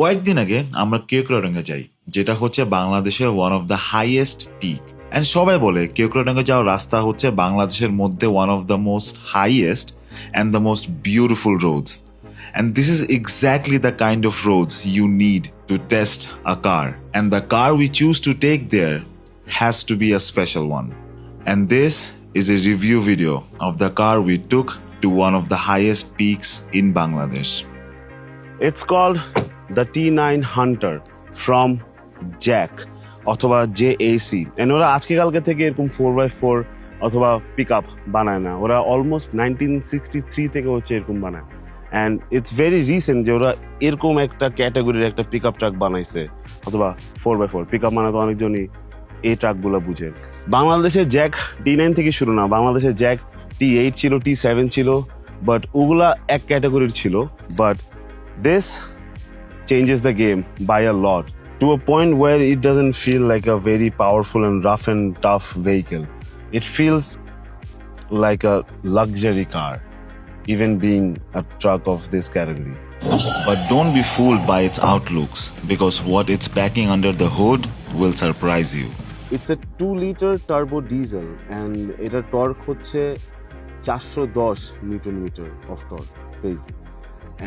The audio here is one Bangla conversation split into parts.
কয়েকদিন আগে আমরা কেওক্রাডাঙ্গা যাই, যেটা হচ্ছে বাংলাদেশের one of the highest peak. And সবাই বলে কেওক্রাডাঙ্গা যাওয়ার রাস্তা হচ্ছে বাংলাদেশের মধ্যে one of the most highest and the most beautiful roads. And this is exactly the kind of roads you need to test a car. And the car we choose to take there has to be a special one. And this is a review video of the car we took to one of the highest peaks in Bangladesh. It's called the T9 Hunter from Jack অথবা JAC. And ওরা আজকে কালকে থেকে এরকম 4x4 অথবা পিক আপ বানায় না, ওরা অলমোস্ট 1963 থেকে হচ্ছে এরকম বানায়। অ্যান্ড ইটস ভেরি রিসেন্ট যে ওরা এরকম একটা ক্যাটাগরির একটা পিক আপ ট্রাক বানাইছে, অথবা 4x4 পিক আপ মানে তো অনেকজনই এই ট্রাকগুলো বুঝে। বাংলাদেশে জ্যাক T9 থেকে শুরু না, বাংলাদেশে জ্যাক T8 ছিল, T7 ছিল, বাট ওগুলা এক ক্যাটাগরির ছিল। But this changes the game by a lot to a point where it doesn't feel like a very powerful and rough and tough vehicle. It feels like a luxury car, even being a truck of this category. But don't be fooled by its outlooks, because what it's packing under the hood will surprise you. It's a 2-liter turbo diesel and এটার torque হচ্ছে 410 newton metre of torque. Crazy.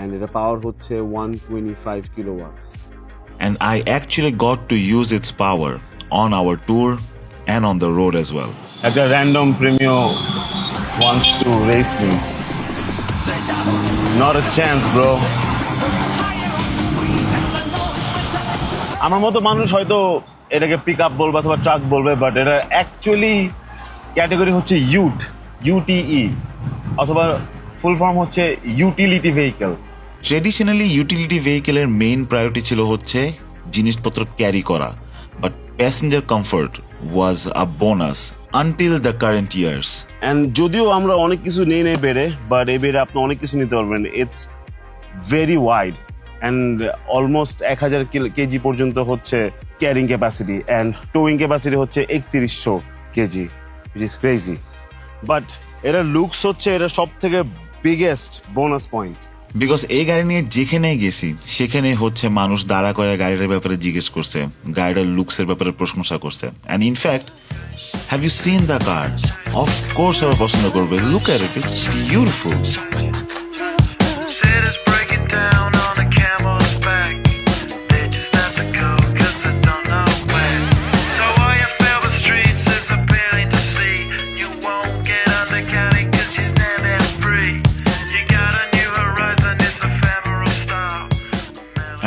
And এটা পাওয়ার হচ্ছে 125 kilowatts. And I actually got to use its power on our tour and on the road as well. একটা random premio wants to race me. Not a chance, bro. আমার মতো মানুষ হয়তো এটাকে পিক আপ বলবে অথবা ট্রাক বলবে, বাট এটা অ্যাকচুয়ালি ক্যাটাগরি হচ্ছে UTE অথবা ফুল ফর্ম হচ্ছে ইউটিলিটি ভেহিকেল। ট্রেডিশনালি ইউটিলিটি ভেহিকেলের মেইন প্রায়োরিটি ছিল হচ্ছে জিনিসপত্র ক্যারি করা, but passenger comfort was a bonus until the current years. And যদিও আমরা অনেক কিছু নিয়ে নেই বেড়ে, বাট এই বেড়ে আপনি অনেক কিছু নিতে পারবেন। It's very wide and almost 1000 KG পর্যন্ত হচ্ছে ক্যারিং ক্যাপাসিটি, অ্যান্ড টোয়িং ক্যাপাসিটি হচ্ছে 3100 KG, which is crazy. But এটা লুকস হচ্ছে এটা সব থেকে বিগেস্ট বোনাস পয়েন্ট। বিকজ এই গাড়ি নিয়ে যেখানে গেছি সেখানে হচ্ছে মানুষ দাঁড়া করে গাড়িটার ব্যাপারে জিজ্ঞেস করছে, গাড়িটার লুকসের ব্যাপারে প্রশংসা করছে। And in fact, have you seen the car? Of course সবাই পছন্দ করবে। Look at it, it's beautiful.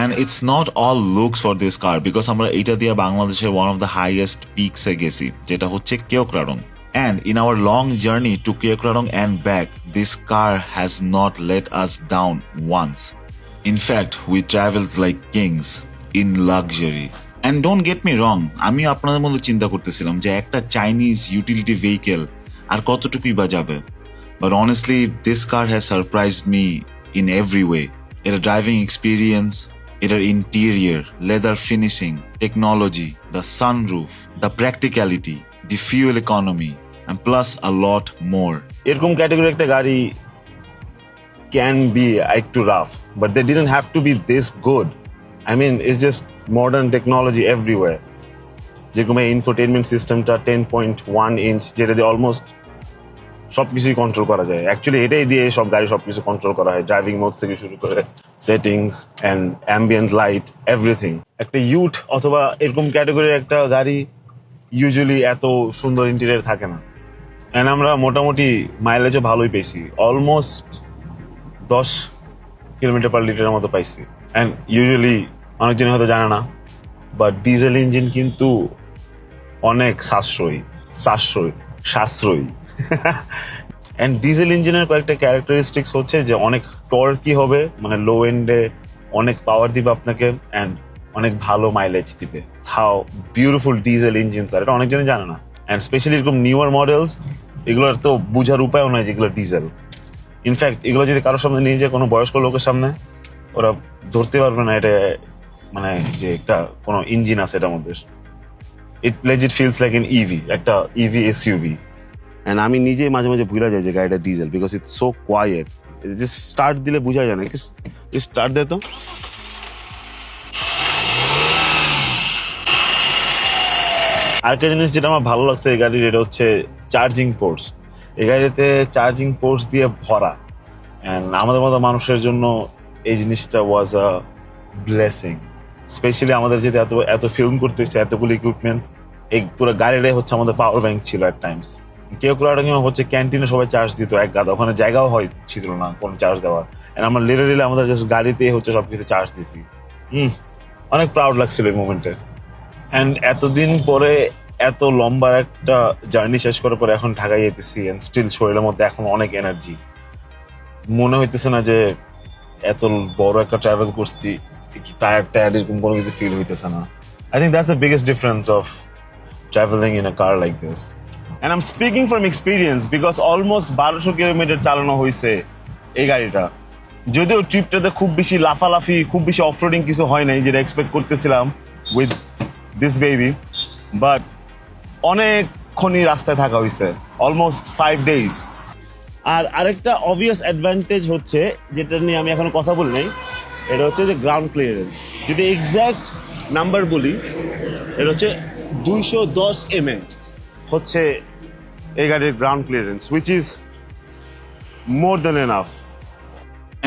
And it's not all looks for this car, because আমরা এটা দিয়ে বাংলাদেশের one of the highest peaks এ গেছি, যেটা হচ্ছে Keokradong. And in our long journey to Keokradong and back, this car has not let us down once. In fact, we traveled like kings in luxury. And don't get me wrong, আমি আপনাদের মধ্যে চিন্তা করতেছিলাম যে একটা চাইনিজ ইউটিলিটি ভেহিকেল আর কতটুকুই বা যাবে। But honestly, this car has surprised me in every way. Its driving experience, its interior, leather finishing, technology, the sunroof, the practicality, the fuel economy, and plus a lot more. এরকম ক্যাটাগরি একটা গাড়ি can be একটু rough, but they didn't have to be this good. I mean, it's just modern technology everywhere. যেরকম এই ইনফোটেনমেন্ট সিস্টেমটা 10.1 ইঞ্চ, যেটা দিয়ে অলমোস্ট সবকিছুই কন্ট্রোল করা যায়। অ্যাকচুয়ালি এটাই দিয়ে সব গাড়ি সবকিছু কন্ট্রোল করা হয়, ড্রাইভিং মোড থেকে শুরু করে settings and ambient light, everything. একটা ইউট অথবা এরকম ক্যাটাগরির একটা গাড়ি ইউজুয়ালি এত সুন্দর ইন্টেরিয়র থাকে না। অ্যান্ড আমরা মোটামুটি মাইলেজও ভালোই পেয়েছি, অলমোস্ট 10 কিলোমিটার পার লিটারের মতো পাইছি। অ্যান্ড ইউজুয়ালি অনেকজনই হয়তো জানে না, বাট ডিজেল ইঞ্জিন কিন্তু অনেক সাশ্রয়ী। অ্যান্ড ডিজেল ইঞ্জিনের কয়েকটা ক্যারেক্টারিস্টিক্স হচ্ছে যে অনেক টর্কি হবে, মানে লো এন্ডে অনেক পাওয়ার দিবে আপনাকে, অ্যান্ড অনেক ভালো মাইলেজ দিবে। হাউ বিউটিফুল ডিজেল ইঞ্জিনস আর এটা অনেকজনই জানে না। অ্যান্ড স্পেশালি এরকম নিউয়ার মডেলস, এগুলোর তো বোঝার উপায়ও নয় যেগুলো ডিজেল। ইনফ্যাক্ট এগুলো যদি কারোর সামনে নিয়ে যায়, কোনো বয়স্ক লোকের সামনে, ওরা ধরতে পারবে না এটা মানে যে একটা কোনো ইঞ্জিন আছে এটার মধ্যে। It legit feels like an EV, একটা ইভি এসইউভি। অ্যান্ড আমি নিজেই মাঝে মাঝে ভুলে যাই যে গাড়িটা diesel, because it's so quiet. Just start দিলে বোঝা যায় না, স্টার্ট দে তো। আরেকটা জিনিস যেটা আমার ভালো লাগছে এই গাড়ির, এটা হচ্ছে চার্জিং পোর্টস। এই গাড়িতে চার্জিং পোর্টস দিয়ে ভরা, অ্যান্ড আমাদের মতো মানুষের জন্য এই জিনিসটা ওয়াজ আ ব্লেসিং। স্পেশালি আমাদের যেহেতু এত এত ফিল্ম করতেছে, এতগুলো ইকুইপমেন্টস, এই পুরো গাড়িটাই হচ্ছে আমাদের পাওয়ার ব্যাংক ছিল অ্যাট টাইমস। কেউ হচ্ছে ক্যান্টিনে সবাই চার্জ দিত এক গাদা, ওখানে জায়গাও ছিল না কোনো চার্জ দেওয়ার, অ্যান্ড আমরা লিটারেলি আমাদের জাস্ট গাড়িতেই হচ্ছে সবকিছু চার্জ দিছি। অনেক প্রাউড লাগছিল এই মুমেন্টে। অ্যান্ড এতদিন পরে এত লম্বা একটা জার্নি শেষ করার পরে এখন ঢাকায় যেতেছি, অ্যান্ড স্টিল শরীরের মধ্যে এখন অনেক এনার্জি। মনে হইতেছে না যে এত বড় একটা ট্রাভেল করছি একটু টায়ার্ড এরকম কোনো কিছু ফিল হইতেছে না। I think that's the biggest difference of travelling in a car like this. And I am speaking from experience because almost 1200 kilometre চালানো হয়েছে এই গাড়িটা। যদিও ট্রিপটাতে খুব বেশি লাফালাফি, খুব বেশি অফরোডিং কিছু হয় নাই যেটা এক্সপেক্ট করতেছিলাম উইথ দিস বেবি, বাট অনেকক্ষণই রাস্তায় থাকা হয়েছে, অলমোস্ট 5 days। আর আরেকটা অবভিয়াস অ্যাডভান্টেজ হচ্ছে, যেটা নিয়ে আমি এখনো কথা বলি নাই, এটা হচ্ছে যে গ্রাউন্ড ক্লিয়ারেন্স। যদি এক্স্যাক্ট নাম্বার বলি, এটা হচ্ছে 210 mm হচ্ছে এই গাড়ির ground clearance, which is more than enough.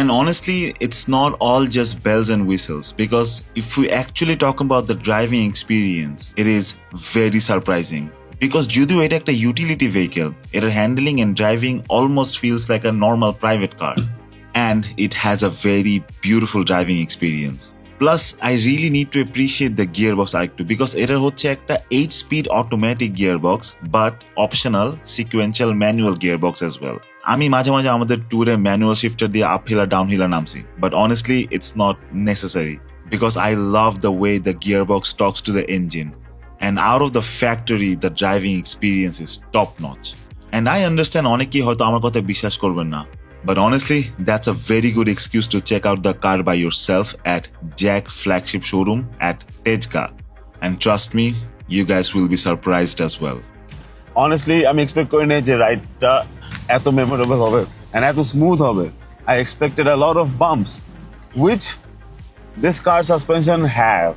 And honestly, it's not all just bells and whistles, because if we actually talk about the driving experience, it is very surprising. Because যদিও এটা একটা utility vehicle, এটার handling and driving almost feels like a normal private car. And it has a very beautiful driving experience. Plus, I really need to appreciate the gearbox আরেকটু, because এটার হচ্ছে একটা 8-speed automatic gearbox, but optional sequential manual gearbox as well. আমি মাঝে মাঝে আমাদের ট্যুরে ম্যানুয়াল শিফটার দিয়ে আপ হিলার ডাউন হিলার নামছি, but honestly it's not necessary, because I love the way the gearbox Tux to the engine, and out of the factory the driving experience is top notch. And I understand অনেকেই হয়তো আমার কথা বিশ্বাস করবেন না, but honestly that's a very good excuse to check out the car by yourself at Jack flagship showroom at Tejka, and trust me, you guys will be surprised as well. Honestly আমি এক্সপেক্ট করি নাই যে রাইডটা এত মেমোরেবল হবে and এত স্মুথ হবে। I expected a lot of bumps, which this car suspension have,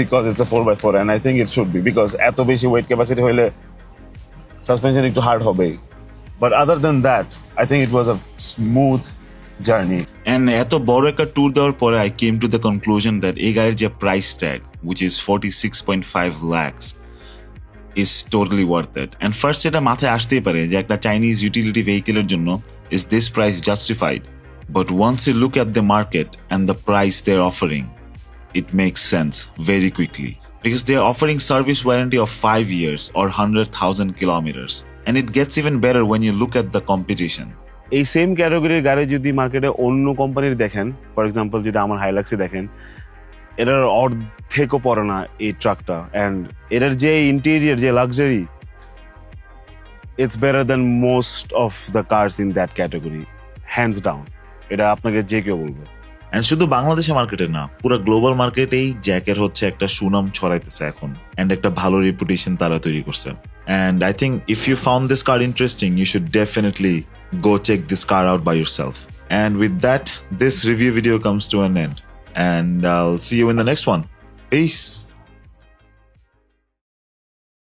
because it's a 4x4, and I think it should be, because এত বেশি ওয়েট ক্যাপাসিটি হইলে সাসপেনশন একটু হার্ড হবে। But other than that, I think it was a smooth journey. And এত বড় একটা ট্যুর দেওয়ার পরে I came to the conclusion that এই গাড়ির যে price tag, which is 46.5 lakhs, is totally worth it. And first এটা মাথায় আসতেই পারে যে একটা চাইনিজ ইউটিলিটি ভেহিকেলের জন্য is this price justified? But once you look at the market and the price they're offering, it makes sense very quickly, because they're offering service warranty of 5 years or 100,000 kilometers. And it gets even better when you look at the competition. এই সেম ক্যাটাগরির গাড়ি যদি মার্কেটে অন্য কোম্পানির দেখেন, ফর এক্সাম্পল যদি আমার হাইলাক্সে দেখেন, এটার অর্ধেকও পড়ে না এই ট্রাকটা, অ্যান্ড এটার যে ইন্টেরিয়ার, যে luxury, it's better than most of the cars in that category, hands down. এটা আপনাকে যে কেউ বলবে। অ্যান্ড শুধু বাংলাদেশের মার্কেটে না, পুরো গ্লোবাল মার্কেটেই জ্যাকের হচ্ছে একটা সুনাম ছড়াইতেছে এখন, অ্যান্ড একটা ভালো রেপুটেশন তারা তৈরি করছে। And I think if you found this car interesting, you should definitely go check this car out by yourself. And with that, this review video comes to an end. And I'll see you in the next one. Peace.